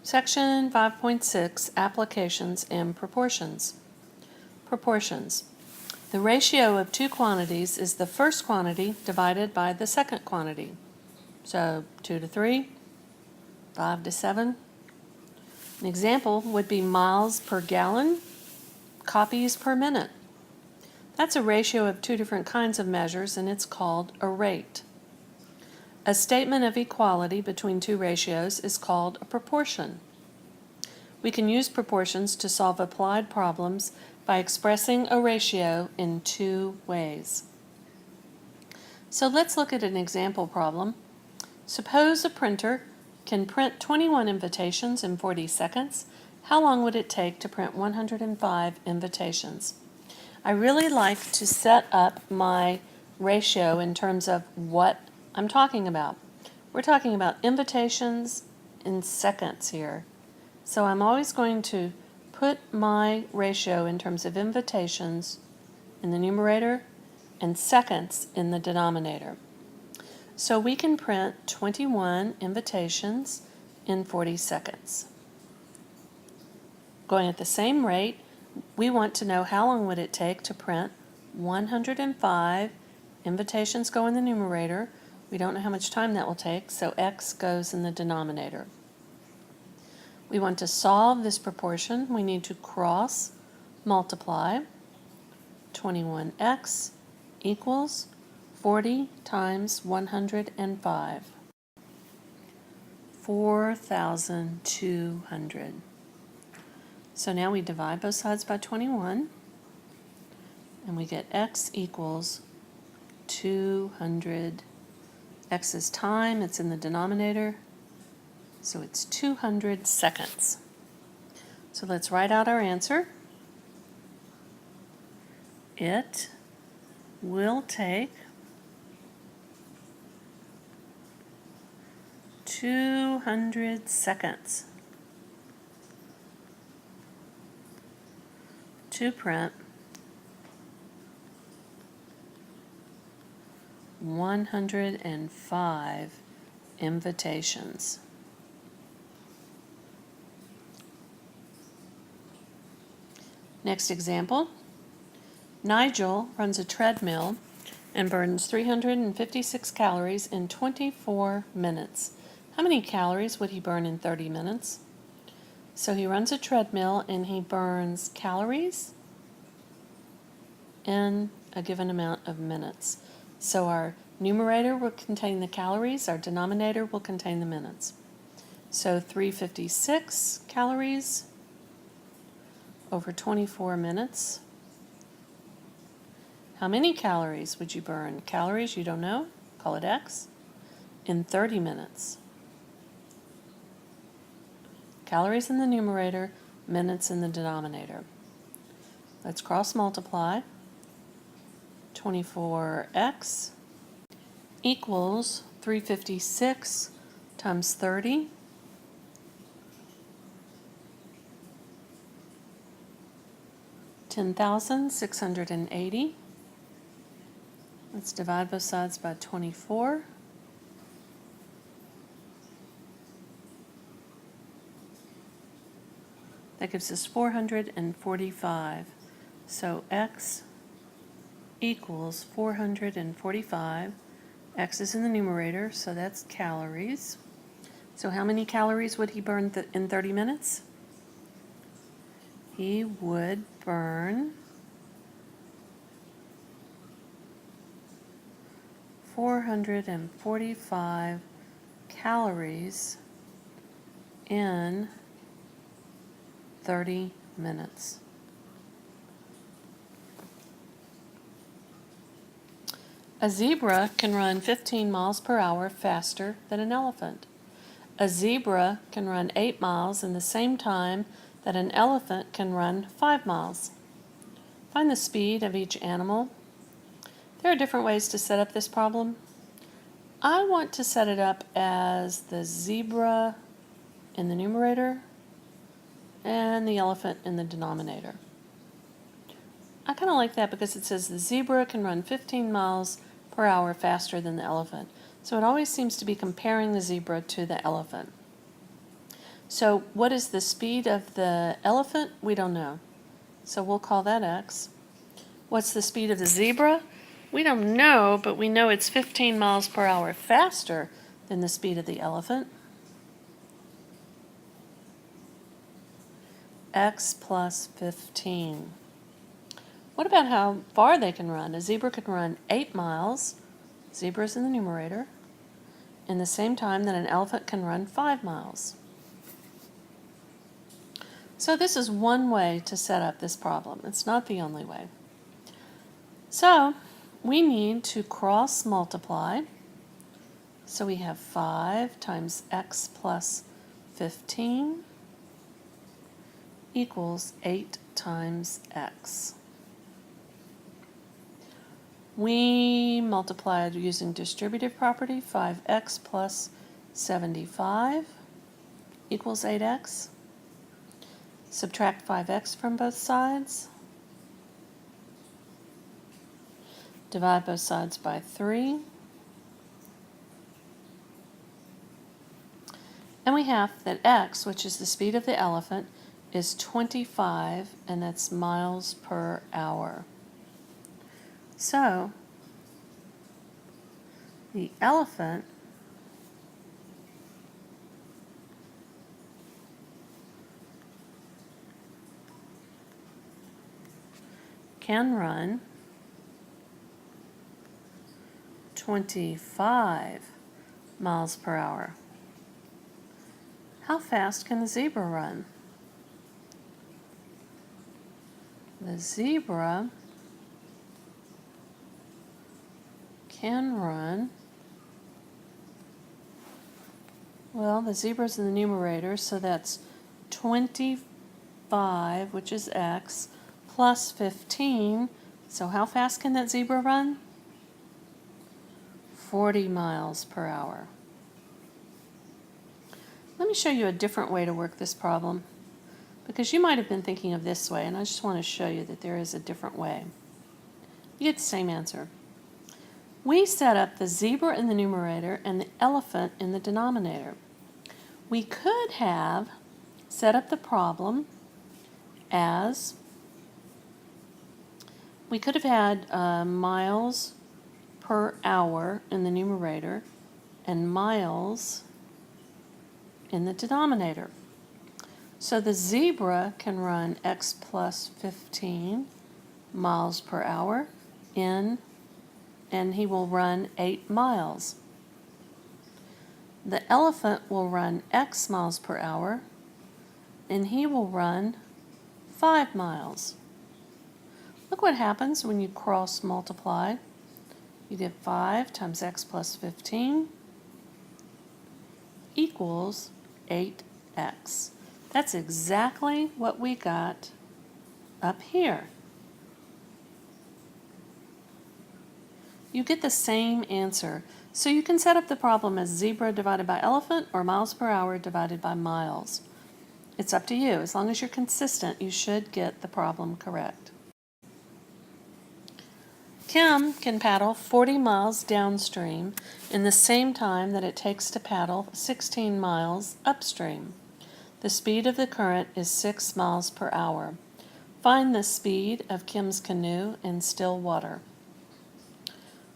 Section 5.6, Applications and Proportions. Proportions. The ratio of two quantities is the first quantity divided by the second quantity. So 2 to 3, 5 to 7. An example would be miles per gallon, copies per minute. That's a ratio of two different kinds of measures, and it's called a rate. A statement of equality between two ratios is called a proportion. We can use proportions to solve applied problems by expressing a ratio in two ways. So let's look at an example problem. Suppose a printer can print 21 invitations in 40 seconds. How long would it take to print 105 invitations? I really like to set up my ratio in terms of what I'm talking about. We're talking about invitations in seconds here. So I'm always going to put my ratio in terms of invitations in the numerator and seconds in the denominator. So we can print 21 invitations in 40 seconds. Going at the same rate, we want to know how long would it take to print 105 invitations go in the numerator. We don't know how much time that will take, so x goes in the denominator. We want to solve this proportion. We need to cross multiply. 21x equals 40 times 105. 4,200. So now we divide both sides by 21, and we get x equals 200. X is time, it's in the denominator, so it's 200 seconds. So let's write out our answer. It will take 200 seconds to print 105 invitations. Next example. Nigel runs a treadmill and burns 356 calories in 24 minutes. How many calories would he burn in 30 minutes? So he runs a treadmill and he burns calories in a given amount of minutes. So our numerator will contain the calories, our denominator will contain the minutes. So 356 calories over 24 minutes. How many calories would you burn? Calories, you don't know, call it x, in 30 minutes. Calories in the numerator, minutes in the denominator. Let's cross multiply. 24x equals 356 times 30. $10,680. Let's divide both sides by 24. That gives us 445. So x equals 445. X is in the numerator, so that's calories. So how many calories would he burn in 30 minutes? He would burn 445 calories in 30 minutes. A zebra can run 15 miles per hour faster than an elephant. A zebra can run 8 miles in the same time that an elephant can run 5 miles. Find the speed of each animal. There are different ways to set up this problem. I want to set it up as the zebra in the numerator and the elephant in the denominator. I kind of like that because it says the zebra can run 15 miles per hour faster than the elephant. So it always seems to be comparing the zebra to the elephant. So what is the speed of the elephant? We don't know. So we'll call that x. What's the speed of the zebra? We don't know, but we know it's 15 miles per hour faster than the speed of the elephant. X plus 15. What about how far they can run? A zebra can run 8 miles, zebra's in the numerator, in the same time that an elephant can run 5 miles. So this is one way to set up this problem. It's not the only way. So we need to cross multiply. So we have 5 times x plus 15 equals 8 times x. We multiplied using distributive property. 5x plus 75 equals 8x. Subtract 5x from both sides. Divide both sides by 3. And we have that x, which is the speed of the elephant, is 25, and that's miles per hour. So the elephant can run 25 miles per hour. How fast can the zebra run? The zebra can run, well, the zebra's in the numerator, so that's 25, which is x, plus 15. So how fast can that zebra run? 40 miles per hour. Let me show you a different way to work this problem, because you might have been thinking of this way, and I just want to show you that there is a different way. You get the same answer. We set up the zebra in the numerator and the elephant in the denominator. We could have set up the problem as, we could have had miles per hour in the numerator and miles in the denominator. So the zebra can run x plus 15 miles per hour and he will run 8 miles. The elephant will run x miles per hour and he will run 5 miles. Look what happens when you cross multiply. You get 5 times x plus 15 equals 8x. That's exactly what we got up here. You get the same answer. So you can set up the problem as zebra divided by elephant or miles per hour divided by miles. It's up to you. As long as you're consistent, you should get the problem correct. Kim can paddle 40 miles downstream in the same time that it takes to paddle 16 miles upstream. The speed of the current is 6 miles per hour. Find the speed of Kim's canoe in still water.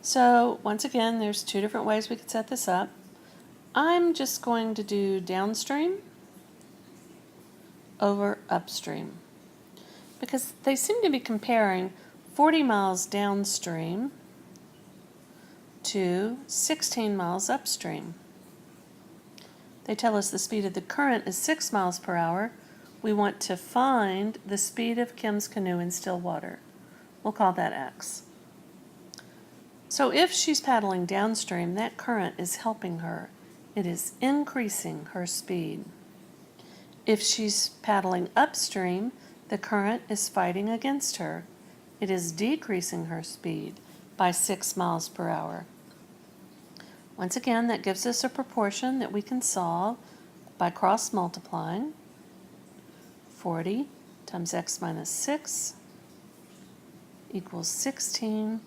So once again, there's two different ways we could set this up. I'm just going to do downstream over upstream because they seem to be comparing 40 miles downstream to 16 miles upstream. They tell us the speed of the current is 6 miles per hour. We want to find the speed of Kim's canoe in still water. We'll call that x. So if she's paddling downstream, that current is helping her. It is increasing her speed. If she's paddling upstream, the current is fighting against her. It is decreasing her speed by 6 miles per hour. Once again, that gives us a proportion that we can solve by cross multiplying. 40 times x minus 6 equals 16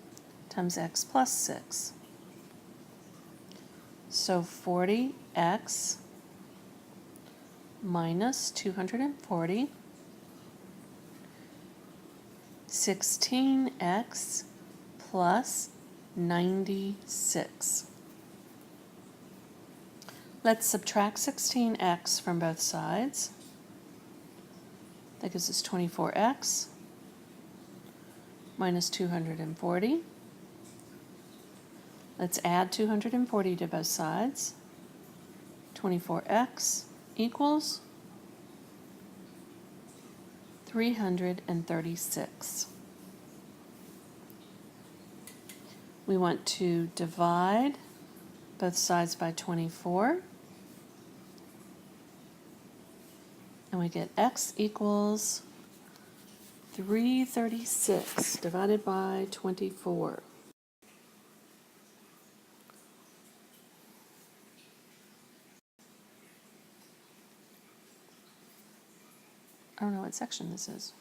times x plus 6. So 40x minus 240, 16x plus 96. Let's subtract 16x from both sides. That gives us 24x minus 240. Let's add 240 to both sides. 24x equals 336. We want to divide both sides by 24. And we get x equals 336 divided by 24. I don't know what section this is.